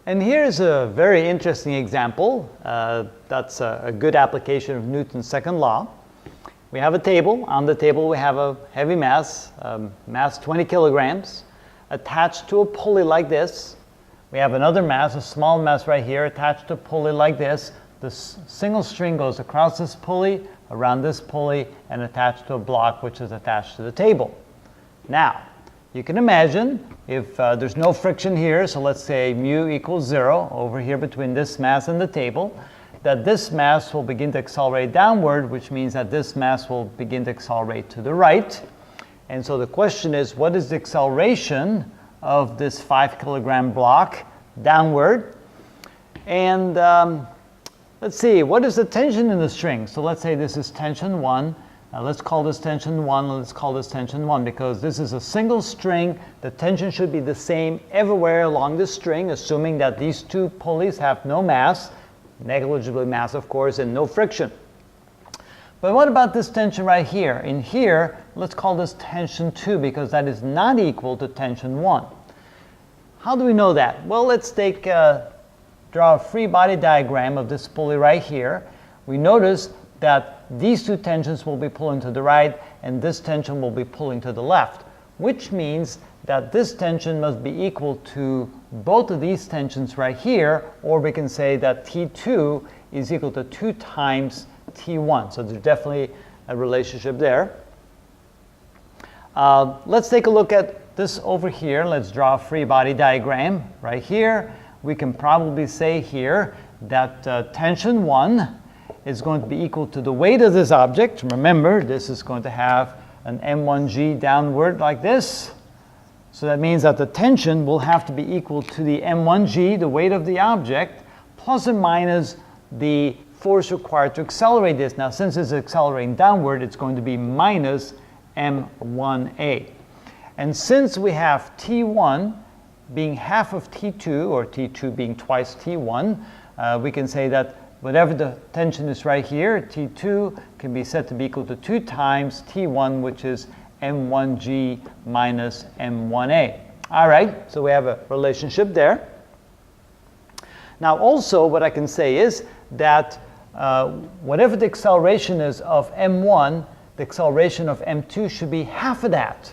And here's a very interesting example. That's a good application of Newton's second law. We have a table. On the table we have a heavy mass, mass 20 kilograms, attached to a pulley like this. We have another mass, a small mass right here, attached to a pulley like this. The single string goes across this pulley, around this pulley, and attached to a block which is attached to the table. Now, you can imagine if there's no friction here, so let's say mu equals 0 over here between this mass and the table, that this mass will begin to accelerate downward, which means that this mass will begin to accelerate to the right. And so the question is, what is the acceleration of this 5 kilogram block downward? And let's see, what is the tension in the string? So let's say this is tension 1. Let's call this tension 1, let's call this tension 1, because this is a single string. The tension should be the same everywhere along the string, assuming that these two pulleys have no mass, negligibly mass of course, and no friction. But what about this tension right here? In here, let's call this tension 2, because that is not equal to tension 1. How do we know that? Well, let's draw a free body diagram of this pulley right here. We notice that these two tensions will be pulling to the right and this tension will be pulling to the left, which means that this tension must be equal to both of these tensions right here, or we can say that T2 is equal to 2 times T1. So there's definitely a relationship there. Let's take a look at this over here. Let's draw a free body diagram right here. We can probably say here that tension 1 is going to be equal to the weight of this object. Remember, this is going to have an m1g downward like this. So that means that the tension will have to be equal to the m1g, the weight of the object, plus or minus the force required to accelerate this. Now, since it's accelerating downward, it's going to be minus m1a. And since we have T1 being half of T2, or T2 being twice T1, we can say that whatever the tension is right here, T2 can be said to be equal to 2 times T1, which is m1g minus m1a. All right, so we have a relationship there. Now also what I can say is that whatever the acceleration is of m1, the acceleration of m2 should be half of that.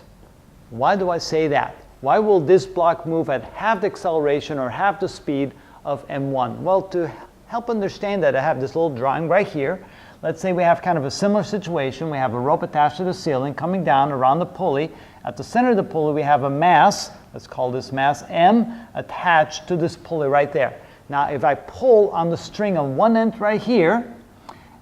Why do I say that? Why will this block move at half the acceleration or half the speed of m1? Well, to help understand that, I have this little drawing right here. Let's say we have kind of a similar situation. We have a rope attached to the ceiling coming down around the pulley. At the center of the pulley we have a mass, let's call this mass m, attached to this pulley right there. Now if I pull on the string on one end right here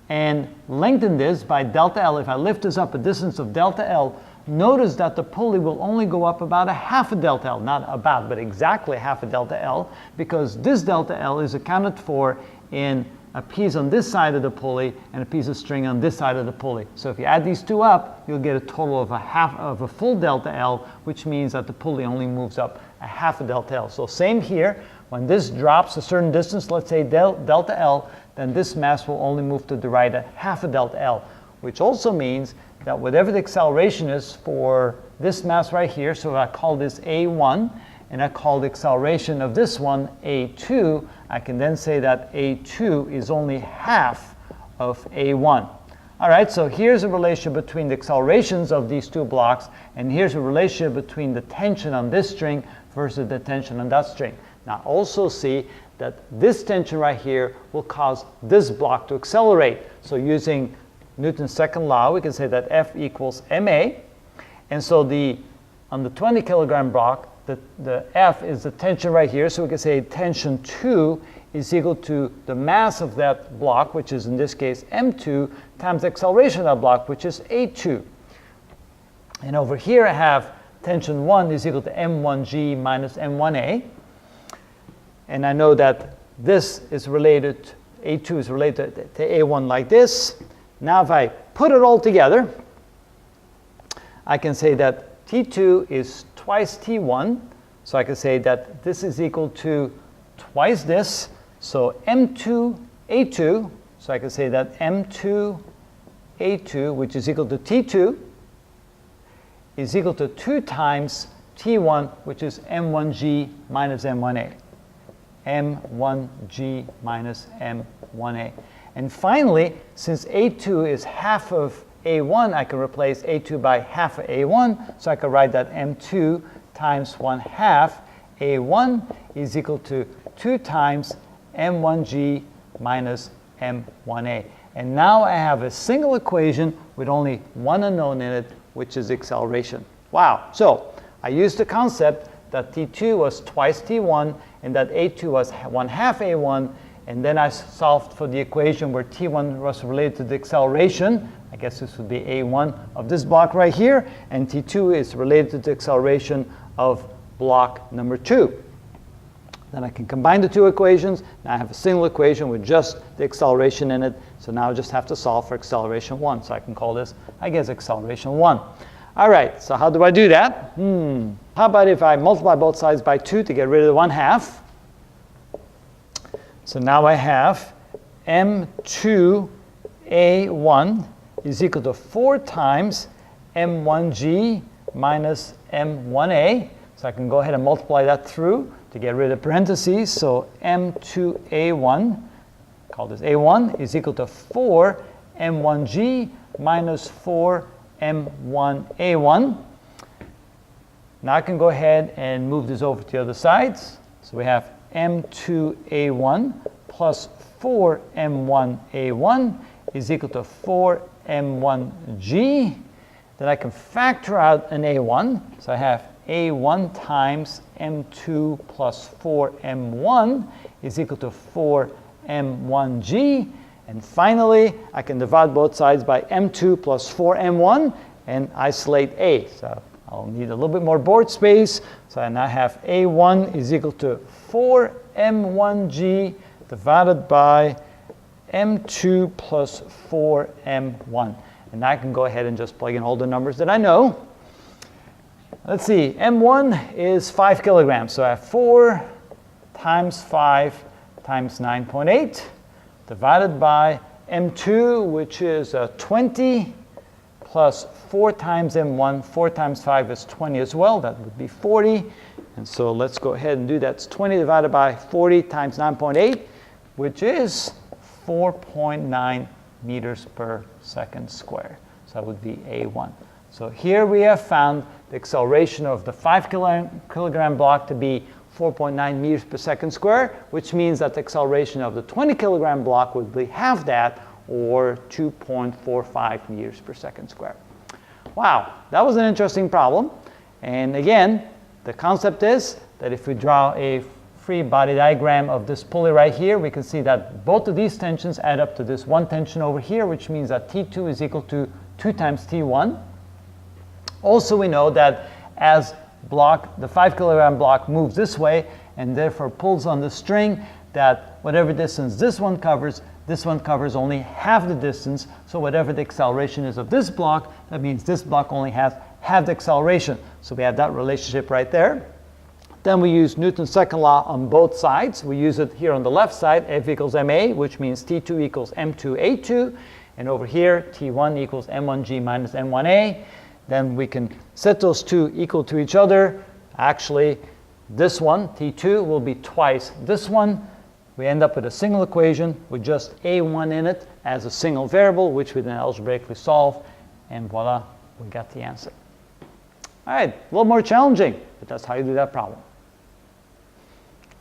and lengthen this by delta L, if I lift this up a distance of delta L, notice that the pulley will only go up about a half a delta L, not about, but exactly half a delta L, because this delta L is accounted for in a piece on this side of the pulley and a piece of string on this side of the pulley. So if you add these two up, you'll get a total of a full delta L, which means that the pulley only moves up a half a delta L. So same here, when this drops a certain distance, let's say delta L, then this mass will only move to the right a half a delta L, which also means that whatever the acceleration is for this mass right here, so I call this A1, and I call the acceleration of this one A2, I can then say that A2 is only half of A1. All right, so here's a relationship between the accelerations of these two blocks, and here's a relationship between the tension on this string versus the tension on that string. Now also see that this tension right here will cause this block to accelerate. So using Newton's second law, we can say that F equals ma. And so on the 20 kilogram block, the F is the tension right here, so we can say tension 2 is equal to the mass of that block, which is in this case m2, times the acceleration of that block, which is a2. And over here I have tension 1 is equal to m1g minus m1a. And I know that this is related, a2 is related to a1 like this. Now if I put it all together, I can say that T2 is twice T1, so I can say that this is equal to twice this, so M2 A2, so I can say that M2 A2, which is equal to T2, is equal to 2 times T1, which is M1G minus M1A. m1g minus m1a. And finally, since a2 is half of a1, I can replace a2 by half of a1, so I can write that m2 times 1/2 a1 is equal to 2 times m1g minus m1a. And now I have a single equation with only one unknown in it, which is acceleration. Wow. So I used the concept that t2 was twice t1 and that a2 was 1/2 a1, and then I solved for the equation where t1 was related to the acceleration. I guess this would be a1 of this block right here, and t2 is related to the acceleration of block number 2. Then I can combine the two equations. Now I have a single equation with just the acceleration in it. So now I just have to solve for acceleration 1. So I can call this, I guess, acceleration 1. All right, so how do I do that? How about if I multiply both sides by 2 to get rid of the 1/2? So now I have m2a1 is equal to 4 times m1g minus m1a. So I can go ahead and multiply that through to get rid of parentheses. So m2a1, call this a1, is equal to 4 m1g minus 4 m1a1. Now I can go ahead and move this over to the other sides. So we have m2a1 plus 4 m1a1 is equal to 4 m1g. Then I can factor out an a1. So I have a1 times m2 plus 4 m1 is equal to 4 m1g. And finally, I can divide both sides by m2 plus 4 m1 and isolate a. So I'll need a little bit more board space. So I now have a1 is equal to 4 m1g divided by m2 plus 4 m1. And I can go ahead and just plug in all the numbers that I know. Let's see, m1 is 5 kilograms. So I have 4 times 5 times 9.8 divided by m2, which is 20, plus 4 times m1. 4 times 5 is 20 as well. That would be 40. And so let's go ahead and do that. It's 20 divided by 40 times 9.8, which is 4.9 meters per second squared. So that would be a1. So here we have found the acceleration of the 5 kilogram block to be 4.9 meters per second squared, which means that the acceleration of the 20 kilogram block would be half that, or 2.45 meters per second squared. Wow, that was an interesting problem. And again, the concept is that if we draw a free body diagram of this pulley right here, we can see that both of these tensions add up to this one tension over here, which means that T2 is equal to 2 times T1. Also, we know that as the 5 kilogram block moves this way and therefore pulls on the string, that whatever distance this one covers only half the distance. So whatever the acceleration is of this block, that means this block only has half the acceleration. So we have that relationship right there. Then we use Newton's second law on both sides. We use it here on the left side, F equals ma, which means T2 equals m2a2. And over here, T1 equals m1g minus m1a. Then we can set those two equal to each other. Actually, this one, T2, will be twice this one. We end up with a single equation with just a1 in it as a single variable, which we then algebraically solve, and voila, we got the answer. All right, a little more challenging, but that's how you do that problem.